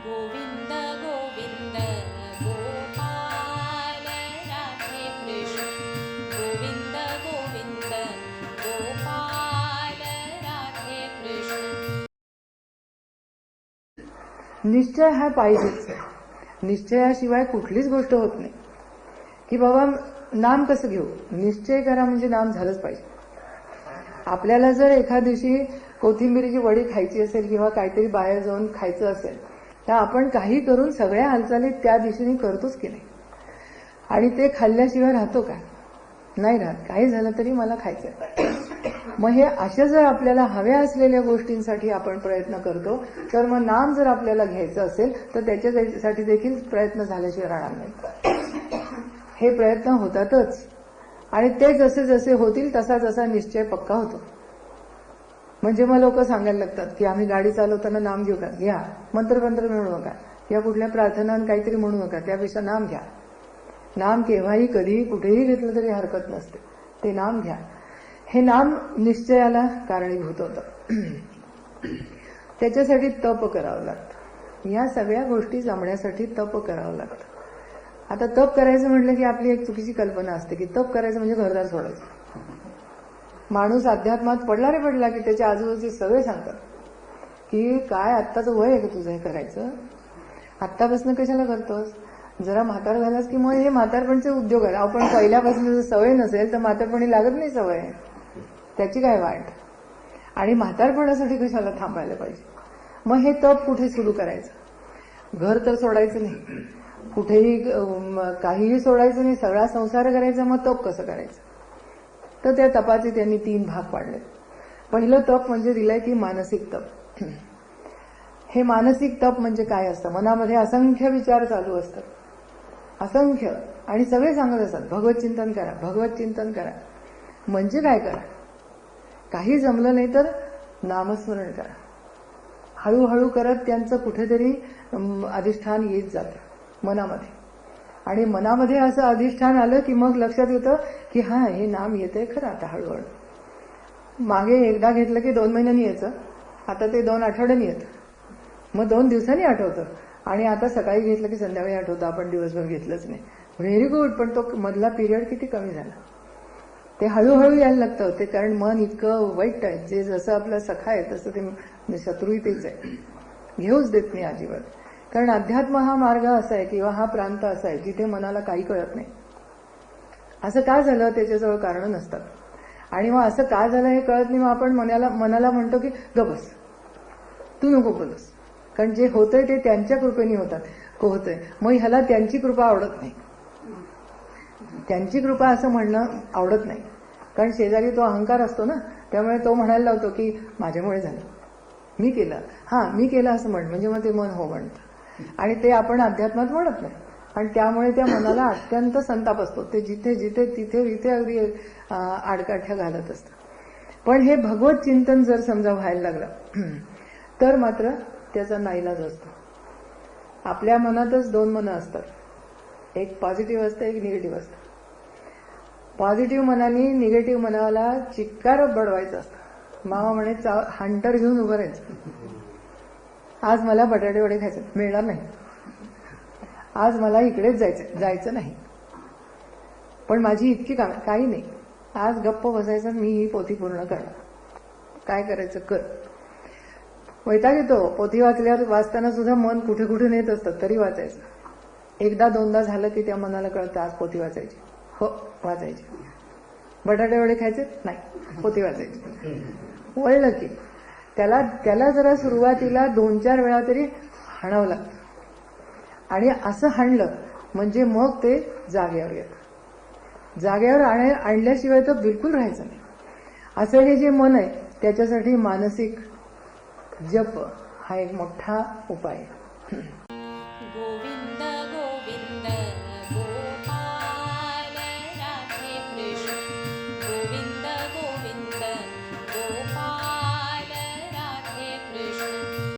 गोविंद गोविंद गोपाल राधे कृष्ण गोविंद गोविंद गोपाल राधे कृष्ण. निश्चय हा पाहिजेच. निश्चयाशिवाय कुठलीच गोष्ट होत नाही. की बाबा नाम कसं घेऊ, निश्चय करा म्हणजे नाम झालंच पाहिजे. आपल्याला जर एखाद दिवशी कोथिंबीरीची वडी खायची असेल किंवा काहीतरी बाहेर जाऊन खायचं असेल तर आपण काही करून सगळ्या हालचाली त्या दिशेने करतोच की नाही. आणि ते खाल्ल्याशिवाय राहतो का, नाही राहत. काही झालं तरी मला खायचंय. मग हे अशा जर आपल्याला हव्या असलेल्या गोष्टींसाठी आपण प्रयत्न करतो तर मग नाम जर आपल्याला घ्यायचं असेल तर त्याच्यासाठी देखील प्रयत्न झाल्याशिवाय राहणार नाही. हे प्रयत्न होतातच आणि ते जसे जसे होतील तसा जसा निश्चय पक्का होतो. म्हणजे मग लोक सांगायला लागतात की आम्ही गाडी चालवताना नाम घेऊ का, घ्या. मंत्र म्हणू नका किंवा कुठल्या प्रार्थना काहीतरी म्हणू नका, त्यापेक्षा नाम घ्या. नाम केव्हाही कधीही कुठेही घेतलं तरी हरकत नसते. ते नाम घ्या. हे नाम निश्चयाला कारणीभूत होतं. त्याच्यासाठी तप करावं लागतं. या सगळ्या गोष्टी जमण्यासाठी तप करावं लागतं. आता तप करायचं म्हटलं की आपली एक चुकीची कल्पना असते की तप करायचं म्हणजे घरदार सोडायचं. माणूस अध्यात्मात पडला रे पडला की त्याच्या आजूबाजूचे सगळे सांगतात की काय आत्ताचं वय आहे का तुझं हे करायचं, आत्तापासून कशाला करतोस, जरा म्हातार झालास की मग हे म्हातारपणचे उद्योग आहेत. आपण पहिल्यापासून जर सवय नसेल तर म्हातारपणी लागत नाही सवय, त्याची काय वाट. आणि म्हातारपणासाठी कशाला थांबायला पाहिजे. मग हे तप कुठे सुरू करायचं, घर तर सोडायचं नाही, कुठेही काहीही सोडायचं नाही, सगळा संसार करायचा. मग तप कसं करायचं, तर त्या तपाचे त्यांनी 3 भाग पाडले. पहिलं तप म्हणजे दिलंय की मानसिक तप. हे मानसिक तप म्हणजे काय असतं, मनामध्ये असंख्य विचार चालू असतात, असंख्य, आणि सगळे सांगत असतात भगवत चिंतन करा, भगवत चिंतन करा. म्हणजे काय करा, काही जमलं नाही तर नामस्मरण करा. हळूहळू करत त्यांचं कुठेतरी अधिष्ठान येत जातं मनामध्ये. आणि मनामध्ये असं अधिष्ठान आलं की मग लक्षात येतं की हा हे नाम येतंय खरं आता हळूहळू. मागे एकदा घेतलं की 2 महिन्यांनी यायचं, आता ते 2 आठवड्यांनी येतं, मग 2 दिवसांनी आठवतं, आणि आता सकाळी घेतलं की संध्याकाळी आठवतं. आपण दिवसभर घेतलंच नाही. Very good. पण तो मधला पिरियड किती कमी झाला. ते हळूहळू यायला लागतं. ते कारण मन इतकं वाईट आहे, जे जसं आपलं सखा आहे तसं ते शत्रूही तेच आहे, घेऊच देत नाही अजिबात. कारण अध्यात्म हा मार्ग असा आहे किंवा हा प्रांत असा आहे जिथे मनाला काही कळत नाही. असं का झालं त्याच्याजवळ कारणं नसतात. आणि मग असं का झालं हे कळत नाही. मग आपण मनाला म्हणतो की गबस, तू नको बोलस, कारण जे होतंय ते त्यांच्या कृपेने होतंय. मग ह्याला त्यांची कृपा आवडत नाही. त्यांची कृपा असं म्हणणं आवडत नाही, कारण शेजारी तो अहंकार असतो ना, त्यामुळे तो म्हणायला लावतो की माझ्यामुळे झालं, मी केलं, मी केलं असं म्हणजे मग ते मन हो म्हणतं. आणि ते आपण अध्यात्मात म्हणत नाही. आणि त्यामुळे त्या मनाला अत्यंत संताप असतो. ते तिथे अगदी आडकाठ्या घालत असतं. पण हे भगवत चिंतन जर समजा व्हायला लागलं तर मात्र त्याचा नाईलाज असतो. आपल्या मनातच 2 मनं असतात, एक पॉझिटिव्ह असतं, एक निगेटिव्ह असतं. पॉझिटिव्ह मनाने निगेटिव्ह मनाला चिक्कार बडवायचं असतं. मामा म्हणे हंटर घेऊन उभं राहायचं. आज मला बटाटे वडे खायचे, मिळणार नाही. आज मला इकडेच जायचं नाही. पण माझी इतकी कामं, काही नाही, आज गप्प बसायचं, मी ही पोथी पूर्ण करणार, काय करायचं कर. वैताग येतो. पोथी वाचताना सुद्धा मन कुठे कुठे नेत असतं, तरी वाचायचं. एकदा 2दा झालं की त्या मनाला कळतं आज पोथी वाचायची, हो वाचायची. बटाटे वडे खायचे, नाही, पोथी वाचायची. वळलं की त्याला जरा सुरुवातीला 2-4 वेळा तरी हाणावं लागतं. आणि असं हाणलं म्हणजे मग ते जागेवर येतं. जागेवर आणल्याशिवाय तर बिलकुल राहायचं नाही. असं हे जे मन आहे त्याच्यासाठी मानसिक जप हा एक मोठा उपाय आहे.